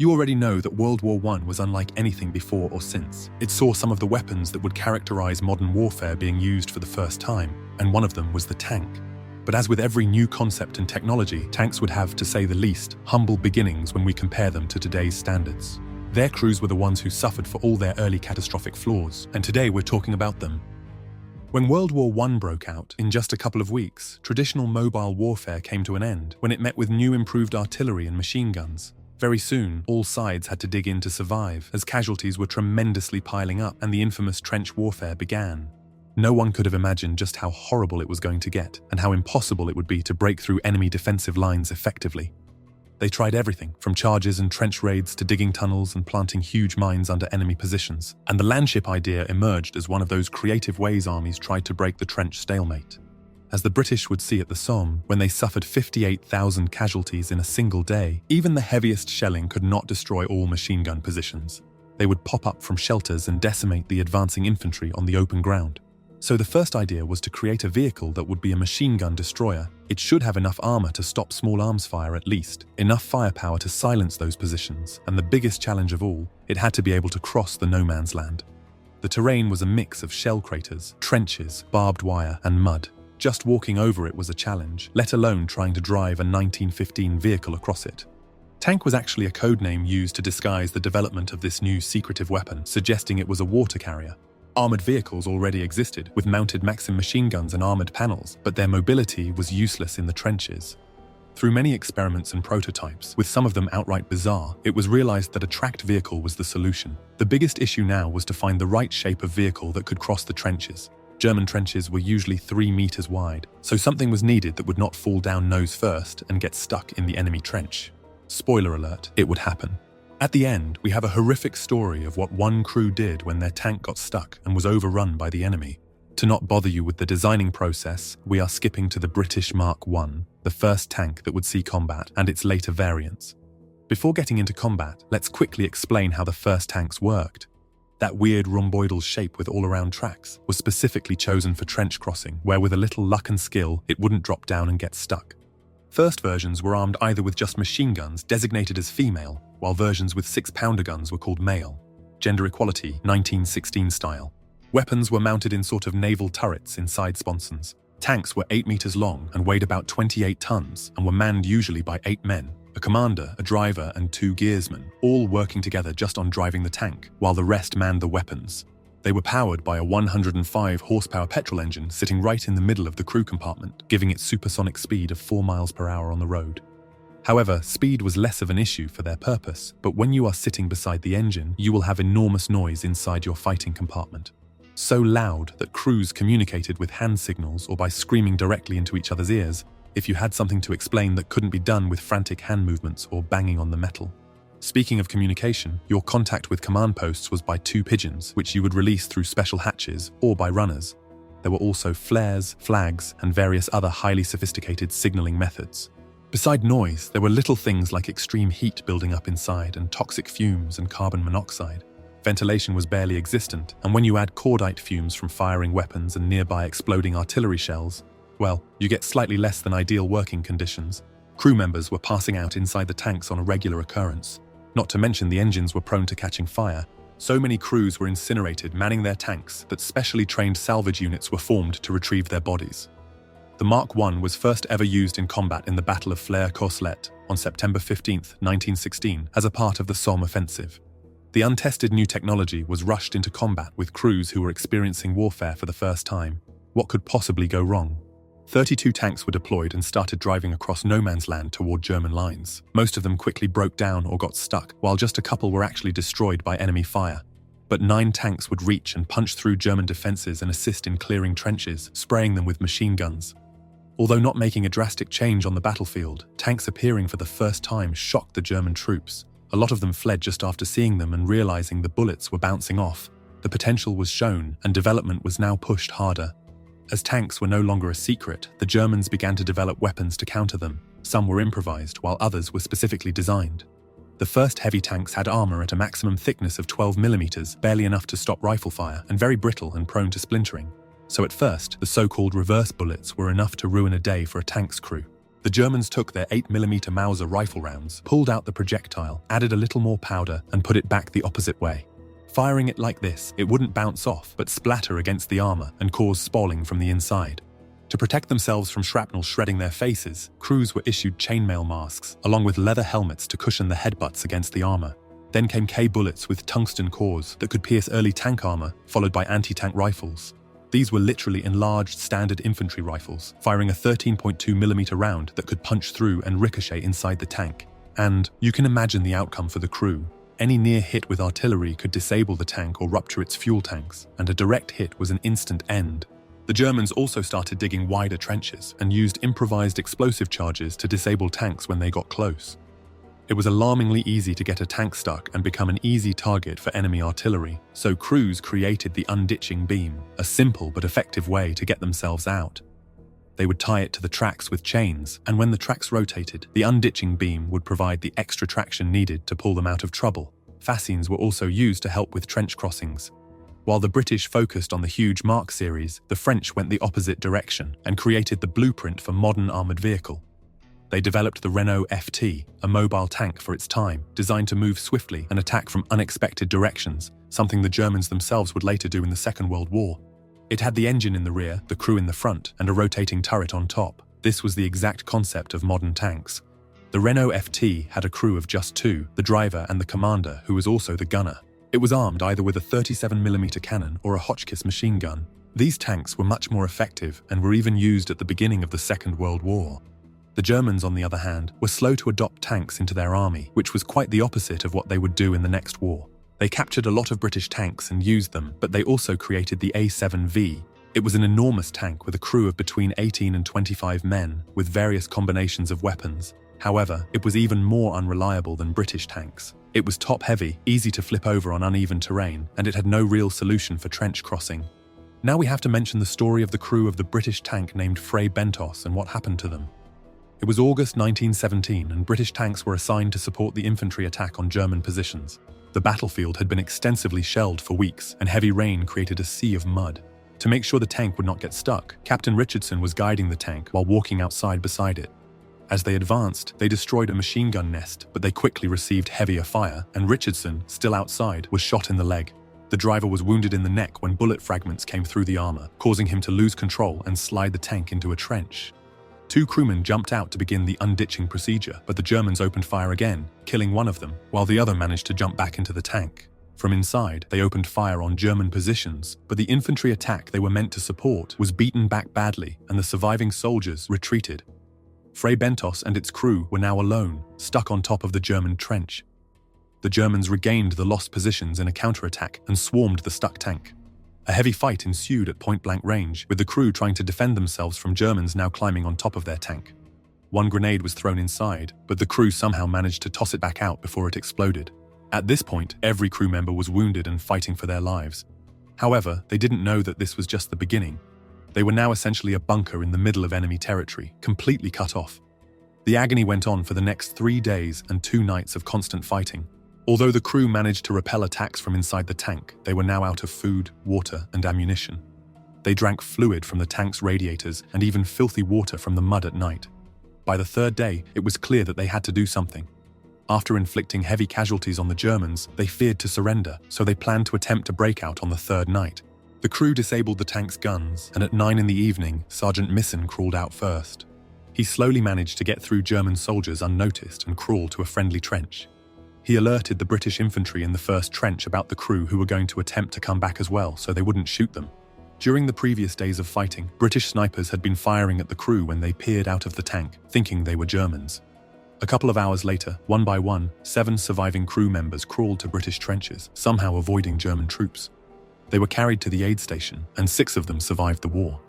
You already know that World War I was unlike anything before or since. It saw some of the weapons that would characterize modern warfare being used for the first time, and one of them was the tank. But as with every new concept and technology, tanks would have, to say the least, humble beginnings when we compare them to today's standards. Their crews were the ones who suffered for all their early catastrophic flaws, and today we're talking about them. When World War I broke out, in just a couple of weeks, traditional mobile warfare came to an end when it met with new improved artillery and machine guns. Very soon, all sides had to dig in to survive, as casualties were tremendously piling up and the infamous trench warfare began. No one could have imagined just how horrible it was going to get, and how impossible it would be to break through enemy defensive lines effectively. They tried everything, from charges and trench raids to digging tunnels and planting huge mines under enemy positions, and the landship idea emerged as one of those creative ways armies tried to break the trench stalemate. As the British would see at the Somme, when they suffered 58,000 casualties in a single day, even the heaviest shelling could not destroy all machine gun positions. They would pop up from shelters and decimate the advancing infantry on the open ground. So the first idea was to create a vehicle that would be a machine gun destroyer. It should have enough armor to stop small arms fire at least, enough firepower to silence those positions, and the biggest challenge of all, it had to be able to cross the no man's land. The terrain was a mix of shell craters, trenches, barbed wire, and mud. Just walking over it was a challenge, let alone trying to drive a 1915 vehicle across it. Tank was actually a code name used to disguise the development of this new secretive weapon, suggesting it was a water carrier. Armored vehicles already existed, with mounted Maxim machine guns and armored panels, but their mobility was useless in the trenches. Through many experiments and prototypes, with some of them outright bizarre, it was realized that a tracked vehicle was the solution. The biggest issue now was to find the right shape of vehicle that could cross the trenches. German trenches were usually 3 meters wide, so something was needed that would not fall down nose first and get stuck in the enemy trench. Spoiler alert, it would happen. At the end, we have a horrific story of what one crew did when their tank got stuck and was overrun by the enemy. To not bother you with the designing process, we are skipping to the British Mark I, the first tank that would see combat, and its later variants. Before getting into combat, let's quickly explain how the first tanks worked. That weird rhomboidal shape with all-around tracks was specifically chosen for trench crossing, where with a little luck and skill, it wouldn't drop down and get stuck. First versions were armed either with just machine guns designated as female, while versions with 6-pounder guns were called male. Gender equality, 1916 style. Weapons were mounted in sort of naval turrets inside sponsons. Tanks were 8 meters long and weighed about 28 tons and were manned usually by 8 men. A commander, a driver, and 2 gearsmen, all working together just on driving the tank, while the rest manned the weapons. They were powered by a 105 horsepower petrol engine sitting right in the middle of the crew compartment, giving it supersonic speed of 4 miles per hour on the road. However, speed was less of an issue for their purpose, but when you are sitting beside the engine, you will have enormous noise inside your fighting compartment. So loud that crews communicated with hand signals or by screaming directly into each other's ears, if you had something to explain that couldn't be done with frantic hand movements or banging on the metal. Speaking of communication, your contact with command posts was by 2 pigeons, which you would release through special hatches or by runners. There were also flares, flags, and various other highly sophisticated signaling methods. Beside noise, there were little things like extreme heat building up inside and toxic fumes and carbon monoxide. Ventilation was barely existent, and when you add cordite fumes from firing weapons and nearby exploding artillery shells, well, you get slightly less than ideal working conditions. Crew members were passing out inside the tanks on a regular occurrence. Not to mention the engines were prone to catching fire. So many crews were incinerated manning their tanks that specially trained salvage units were formed to retrieve their bodies. The Mark I was first ever used in combat in the Battle of Flers-Courcelette on September 15, 1916, as a part of the Somme offensive. The untested new technology was rushed into combat with crews who were experiencing warfare for the first time. What could possibly go wrong? 32 tanks were deployed and started driving across no man's land toward German lines. Most of them quickly broke down or got stuck, while just a couple were actually destroyed by enemy fire. But 9 tanks would reach and punch through German defenses and assist in clearing trenches, spraying them with machine guns. Although not making a drastic change on the battlefield, tanks appearing for the first time shocked the German troops. A lot of them fled just after seeing them and realizing the bullets were bouncing off. The potential was shown, and development was now pushed harder. As tanks were no longer a secret, the Germans began to develop weapons to counter them. Some were improvised, while others were specifically designed. The first heavy tanks had armor at a maximum thickness of 12 millimeters, barely enough to stop rifle fire, and very brittle and prone to splintering. So at first, the so-called reverse bullets were enough to ruin a day for a tank's crew. The Germans took their 8mm Mauser rifle rounds, pulled out the projectile, added a little more powder, and put it back the opposite way. Firing it like this, it wouldn't bounce off, but splatter against the armor and cause spalling from the inside. To protect themselves from shrapnel shredding their faces, crews were issued chainmail masks, along with leather helmets to cushion the headbutts against the armor. Then came K-bullets with tungsten cores that could pierce early tank armor, followed by anti-tank rifles. These were literally enlarged standard infantry rifles, firing a 13.2mm round that could punch through and ricochet inside the tank. And you can imagine the outcome for the crew. Any near hit with artillery could disable the tank or rupture its fuel tanks, and a direct hit was an instant end. The Germans also started digging wider trenches and used improvised explosive charges to disable tanks when they got close. It was alarmingly easy to get a tank stuck and become an easy target for enemy artillery, so crews created the unditching beam, a simple but effective way to get themselves out. They would tie it to the tracks with chains, and when the tracks rotated, the unditching beam would provide the extra traction needed to pull them out of trouble. Fascines were also used to help with trench crossings. While the British focused on the huge Mark series, the French went the opposite direction and created the blueprint for modern armoured vehicle. They developed the Renault FT, a mobile tank for its time, designed to move swiftly and attack from unexpected directions, something the Germans themselves would later do in the Second World War. It had the engine in the rear, the crew in the front, and a rotating turret on top. This was the exact concept of modern tanks. The Renault FT had a crew of just two, the driver and the commander, who was also the gunner. It was armed either with a 37mm cannon or a Hotchkiss machine gun. These tanks were much more effective and were even used at the beginning of the Second World War. The Germans, on the other hand, were slow to adopt tanks into their army, which was quite the opposite of what they would do in the next war. They captured a lot of British tanks and used them, but they also created the A7V. It was an enormous tank with a crew of between 18 and 25 men, with various combinations of weapons. However, it was even more unreliable than British tanks. It was top-heavy, easy to flip over on uneven terrain, and it had no real solution for trench crossing. Now we have to mention the story of the crew of the British tank named Frey Bentos and what happened to them. It was August 1917 and British tanks were assigned to support the infantry attack on German positions. The battlefield had been extensively shelled for weeks and heavy rain created a sea of mud. To make sure the tank would not get stuck, Captain Richardson was guiding the tank while walking outside beside it. As they advanced, they destroyed a machine gun nest, but they quickly received heavier fire, and Richardson, still outside, was shot in the leg. The driver was wounded in the neck when bullet fragments came through the armor, causing him to lose control and slide the tank into a trench. Two crewmen jumped out to begin the unditching procedure, but the Germans opened fire again, killing one of them, while the other managed to jump back into the tank. From inside, they opened fire on German positions, but the infantry attack they were meant to support was beaten back badly, and the surviving soldiers retreated. Frey Bentos and its crew were now alone, stuck on top of the German trench. The Germans regained the lost positions in a counterattack and swarmed the stuck tank. A heavy fight ensued at point-blank range, with the crew trying to defend themselves from Germans now climbing on top of their tank. One grenade was thrown inside, but the crew somehow managed to toss it back out before it exploded. At this point, every crew member was wounded and fighting for their lives. However, they didn't know that this was just the beginning. They were now essentially a bunker in the middle of enemy territory, completely cut off. The agony went on for the next 3 days and 2 nights of constant fighting. Although the crew managed to repel attacks from inside the tank, they were now out of food, water, and ammunition. They drank fluid from the tank's radiators and even filthy water from the mud at night. By the 3rd day, it was clear that they had to do something. After inflicting heavy casualties on the Germans, they feared to surrender, so they planned to attempt a breakout on the 3rd night. The crew disabled the tank's guns, and at 9 in the evening, Sergeant Missen crawled out first. He slowly managed to get through German soldiers unnoticed and crawl to a friendly trench. He alerted the British infantry in the first trench about the crew who were going to attempt to come back as well, so they wouldn't shoot them. During the previous days of fighting, British snipers had been firing at the crew when they peered out of the tank, thinking they were Germans. A couple of hours later, one by one, 7 surviving crew members crawled to British trenches, somehow avoiding German troops. They were carried to the aid station, and 6 of them survived the war.